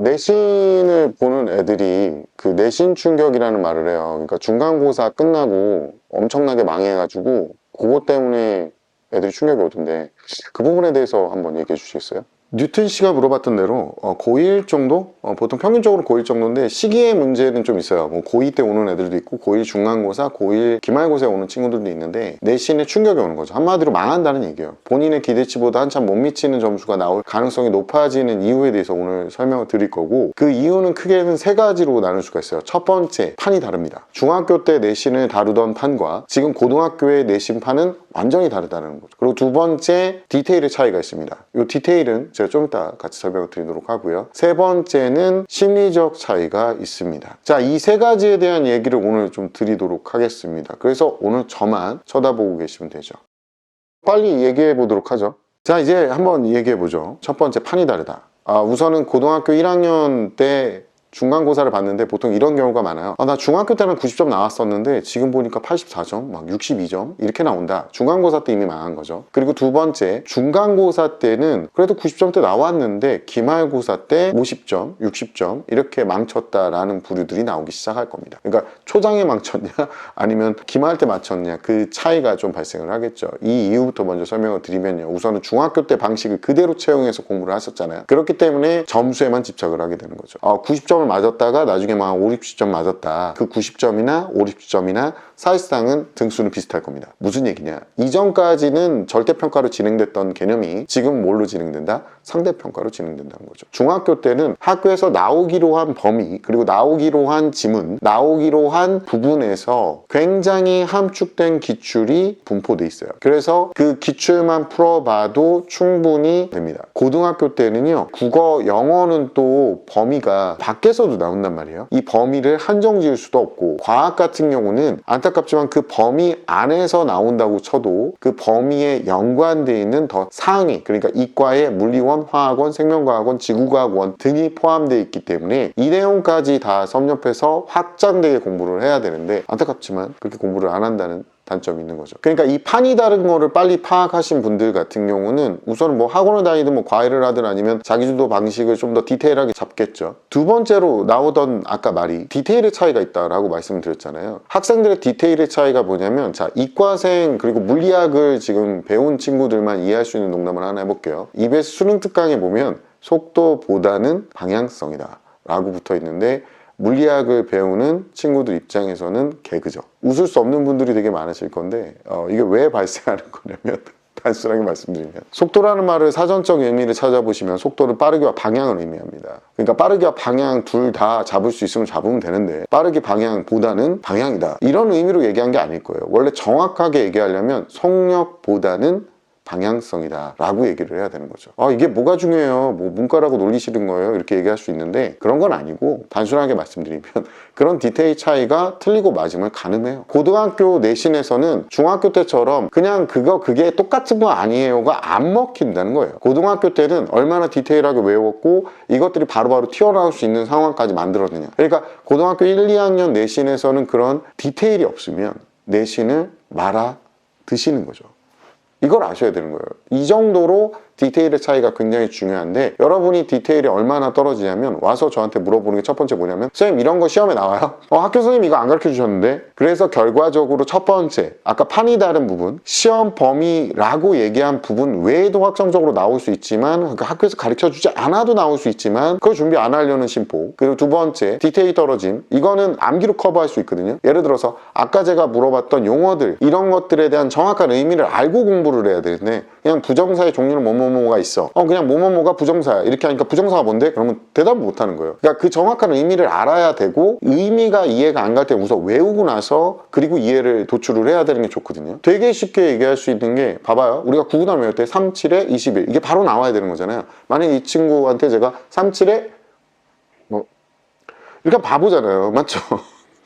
내신을 보는 애들이 그 내신 충격이라는 말을 해요. 그러니까 중간고사 끝나고 엄청나게 망해가지고 그것 때문에 애들이 충격이 오던데 그 부분에 대해서 한번 얘기해 주시겠어요? 뉴튼 씨가 물어봤던 대로 고1 정도? 보통 평균적으로 고1 정도인데 시기의 문제는 좀 있어요. 뭐 고2 때 오는 애들도 있고 고1 중간고사, 고1 기말고사에 오는 친구들도 있는데 내신에 충격이 오는 거죠. 한마디로 망한다는 얘기예요. 본인의 기대치보다 한참 못 미치는 점수가 나올 가능성이 높아지는 이유에 대해서 오늘 설명을 드릴 거고, 그 이유는 크게는 세 가지로 나눌 수가 있어요. 첫 번째, 판이 다릅니다. 중학교 때 내신을 다루던 판과 지금 고등학교의 내신 판은 완전히 다르다는 거죠. 그리고 두 번째, 디테일의 차이가 있습니다. 이 디테일은 제가 좀 이따 같이 설명을 드리도록 하고요. 세 번째는 심리적 차이가 있습니다. 자, 이 세 가지에 대한 얘기를 오늘 좀 드리도록 하겠습니다. 그래서 오늘 저만 쳐다보고 계시면 되죠. 빨리 얘기해 보도록 하죠. 자, 이제 한번 얘기해 보죠. 첫 번째, 판이 다르다. 우선은 고등학교 1학년 때 중간고사를 봤는데 보통 이런 경우가 많아요. 나 중학교 때는 90점 나왔었는데 지금 보니까 84점, 막 62점 이렇게 나온다. 중간고사 때 이미 망한 거죠. 그리고 두 번째, 중간고사 때는 그래도 90점대 나왔는데 기말고사 때 50점, 60점 이렇게 망쳤다라는 부류들이 나오기 시작할 겁니다. 그러니까 초장에 망쳤냐 아니면 기말 때 맞췄냐, 그 차이가 좀 발생을 하겠죠. 이 이유부터 먼저 설명을 드리면요. 우선은 중학교 때 방식을 그대로 채용해서 공부를 하셨잖아요. 그렇기 때문에 점수에만 집착을 하게 되는 거죠. 90점 맞았다가 나중에 막 5, 60점 맞았다. 그 90점이나 5, 60점이나 사실상은 등수는 비슷할 겁니다. 무슨 얘기냐? 이전까지는 절대평가로 진행됐던 개념이 지금 뭘로 진행된다? 상대평가로 진행된다는 거죠. 중학교 때는 학교에서 나오기로 한 범위, 그리고 나오기로 한 지문, 나오기로 한 부분에서 굉장히 함축된 기출이 분포돼 있어요. 그래서 그 기출만 풀어봐도 충분히 됩니다. 고등학교 때는요, 국어, 영어는 또 범위가 밖에서도 나온단 말이에요. 이 범위를 한정 지을 수도 없고, 과학 같은 경우는 안타깝지만 그 범위 안에서 나온다고 쳐도 그 범위에 연관되어 있는 더 상위, 그러니까 이과의 물리원, 화학원, 생명과학원, 지구과학원 등이 포함되어 있기 때문에 이 내용까지 다 섭렵해서 확장되게 공부를 해야 되는데 안타깝지만 그렇게 공부를 안 한다는 단점이 있는 거죠. 그러니까 이 판이 다른 거를 빨리 파악하신 분들 같은 경우는 우선 뭐 학원을 다니든 뭐 과외를 하든 아니면 자기주도 방식을 좀 더 디테일하게 잡겠죠. 두 번째로 나오던 아까 말이 디테일의 차이가 있다라고 말씀을 드렸잖아요. 학생들의 디테일의 차이가 뭐냐면, 자, 이과생 그리고 물리학을 지금 배운 친구들만 이해할 수 있는 농담을 하나 해볼게요. EBS 수능 특강에 보면 속도보다는 방향성이다 라고 붙어 있는데, 물리학을 배우는 친구들 입장에서는 개그죠. 웃을 수 없는 분들이 되게 많으실 건데 이게 왜 발생하는 거냐면 단순하게 말씀드리면, 속도라는 말을 사전적 의미를 찾아보시면 속도는 빠르기와 방향을 의미합니다. 그러니까 빠르기와 방향 둘 다 잡을 수 있으면 잡으면 되는데 빠르기 방향보다는 방향이다, 이런 의미로 얘기한 게 아닐 거예요. 원래 정확하게 얘기하려면 속력보다는 방향성이다 라고 얘기를 해야 되는 거죠. 이게 뭐가 중요해요, 뭐 문과라고 놀리시는 거예요, 이렇게 얘기할 수 있는데 그런 건 아니고, 단순하게 말씀드리면 그런 디테일 차이가 틀리고 맞음을 가늠해요. 고등학교 내신에서는 중학교 때처럼 그냥 그게 똑같은 거 아니에요가 안 먹힌다는 거예요. 고등학교 때는 얼마나 디테일하게 외웠고 이것들이 바로바로 튀어나올 수 있는 상황까지 만들어내냐. 그러니까 고등학교 1, 2학년 내신에서는 그런 디테일이 없으면 내신을 말아 드시는 거죠. 이걸 아셔야 되는 거예요. 이 정도로 디테일의 차이가 굉장히 중요한데, 여러분이 디테일이 얼마나 떨어지냐면 와서 저한테 물어보는 게 첫 번째 뭐냐면, 선생님 이런 거 시험에 나와요? 학교 선생님 이거 안 가르쳐 주셨는데? 그래서 결과적으로 첫 번째, 아까 판이 다른 부분, 시험 범위라고 얘기한 부분 외에도 확정적으로 나올 수 있지만, 그러니까 학교에서 가르쳐 주지 않아도 나올 수 있지만 그걸 준비 안 하려는 심포. 그리고 두 번째, 디테일 떨어짐. 이거는 암기로 커버할 수 있거든요. 예를 들어서 아까 제가 물어봤던 용어들, 이런 것들에 대한 정확한 의미를 알고 공부를 해야 되는데 그냥 부정사의 종류는 뭐뭐뭐가 있어, 그냥 뭐뭐뭐가 부정사야 이렇게 하니까 부정사가 뭔데? 그러면 대답을 못 하는 거예요. 그러니까 그 정확한 의미를 알아야 되고, 의미가 이해가 안 갈 때 우선 외우고 나서 그리고 이해를 도출을 해야 되는 게 좋거든요. 되게 쉽게 얘기할 수 있는 게, 봐봐요, 우리가 구구단 외울 때 37에 21 이게 바로 나와야 되는 거잖아요. 만약에 이 친구한테 제가 37에 뭐 이렇게 바보잖아요, 맞죠?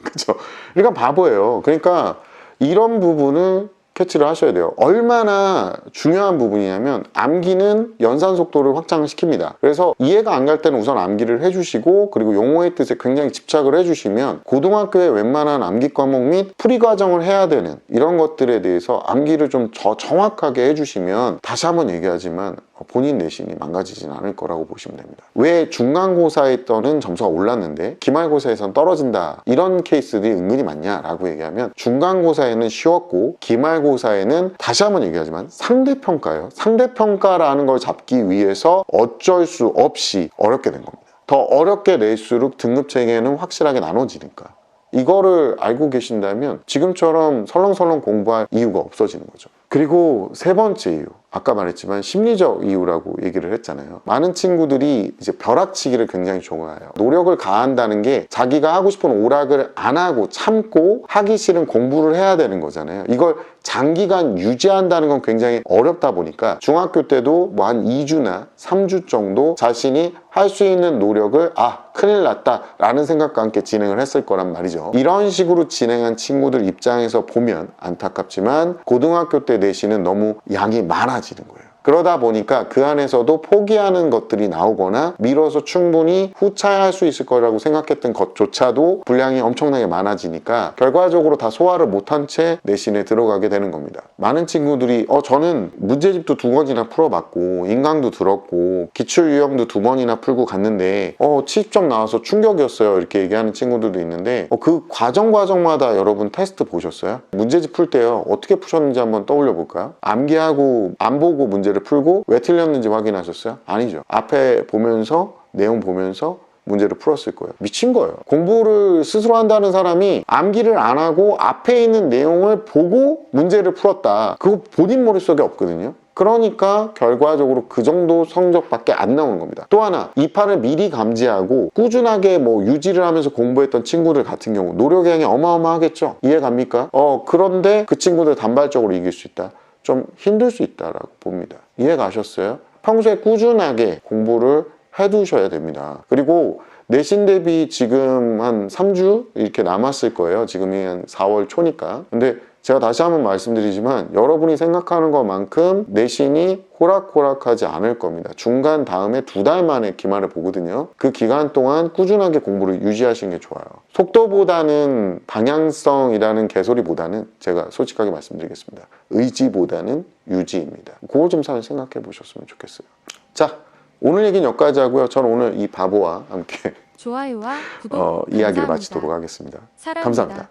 그죠? 그러니까 바보예요. 그러니까 이런 부분을 캐치를 하셔야 돼요. 얼마나 중요한 부분이냐면, 암기는 연산 속도를 확장을 시킵니다. 그래서 이해가 안 갈 때는 우선 암기를 해주시고, 그리고 용어의 뜻에 굉장히 집착을 해주시면 고등학교의 웬만한 암기 과목 및 풀이 과정을 해야 되는 이런 것들에 대해서 암기를 좀 더 정확하게 해주시면, 다시 한번 얘기하지만 본인 내신이 망가지진 않을 거라고 보시면 됩니다. 왜 중간고사에 떠는 점수가 올랐는데 기말고사에선 떨어진다 이런 케이스들이 은근히 많냐라고 얘기하면 중간고사에는 쉬웠고 기말고사에는 다시 한번 얘기하지만 상대평가예요. 상대평가라는 걸 잡기 위해서 어쩔 수 없이 어렵게 된 겁니다. 더 어렵게 낼수록 등급 체계는 확실하게 나눠지니까 이거를 알고 계신다면 지금처럼 설렁설렁 공부할 이유가 없어지는 거죠. 그리고 세 번째 이유, 아까 말했지만 심리적 이유라고 얘기를 했잖아요. 많은 친구들이 이제 벼락치기를 굉장히 좋아해요. 노력을 가한다는 게 자기가 하고 싶은 오락을 안 하고 참고 하기 싫은 공부를 해야 되는 거잖아요. 이걸 장기간 유지한다는 건 굉장히 어렵다 보니까 중학교 때도 뭐 한 2주나 3주 정도 자신이 할 수 있는 노력을 큰일 났다 라는 생각과 함께 진행을 했을 거란 말이죠. 이런 식으로 진행한 친구들 입장에서 보면 안타깝지만 고등학교 때 내신은 너무 양이 많아지는 거예요. 그러다 보니까 그 안에서도 포기하는 것들이 나오거나 미뤄서 충분히 후차할 수 있을 거라고 생각했던 것조차도 분량이 엄청나게 많아지니까 결과적으로 다 소화를 못한 채 내신에 들어가게 되는 겁니다. 많은 친구들이 저는 문제집도 2번이나 풀어봤고 인강도 들었고 기출유형도 2번이나 풀고 갔는데 70점 나와서 충격이었어요 이렇게 얘기하는 친구들도 있는데 그 과정마다 여러분 테스트 보셨어요? 문제집 풀 때요 어떻게 푸셨는지 한번 떠올려 볼까요? 암기하고 안 보고 문제를 풀고 왜 틀렸는지 확인하셨어요? 아니죠. 앞에 보면서 내용 보면서 문제를 풀었을 거예요. 미친 거예요. 공부를 스스로 한다는 사람이 암기를 안 하고 앞에 있는 내용을 보고 문제를 풀었다. 그거 본인 머릿속에 없거든요. 그러니까 결과적으로 그 정도 성적밖에 안 나오는 겁니다. 또 하나, 이 판을 미리 감지하고 꾸준하게 유지를 하면서 공부했던 친구들 같은 경우 노력량이 어마어마하겠죠. 이해 갑니까? 그런데 그 친구들 단발적으로 이길 수 있다. 좀 힘들 수 있다라고 봅니다. 이해 가셨어요? 평소에 꾸준하게 공부를 해두셔야 됩니다. 그리고 내신 대비 지금 한 3주 이렇게 남았을 거예요. 지금이 한 4월 초니까. 근데 제가 다시 한번 말씀드리지만 여러분이 생각하는 것만큼 내신이 호락호락하지 않을 겁니다. 중간 다음에 2달 만에 기말을 보거든요. 그 기간 동안 꾸준하게 공부를 유지하시는 게 좋아요. 속도보다는 방향성이라는 개소리보다는 제가 솔직하게 말씀드리겠습니다. 의지보다는 유지입니다. 그거 좀 생각해 보셨으면 좋겠어요. 자, 오늘 얘기는 여기까지 하고요. 저는 오늘 이 바보와 함께 좋아요와 구독 이야기를 마치도록 하겠습니다. 감사합니다.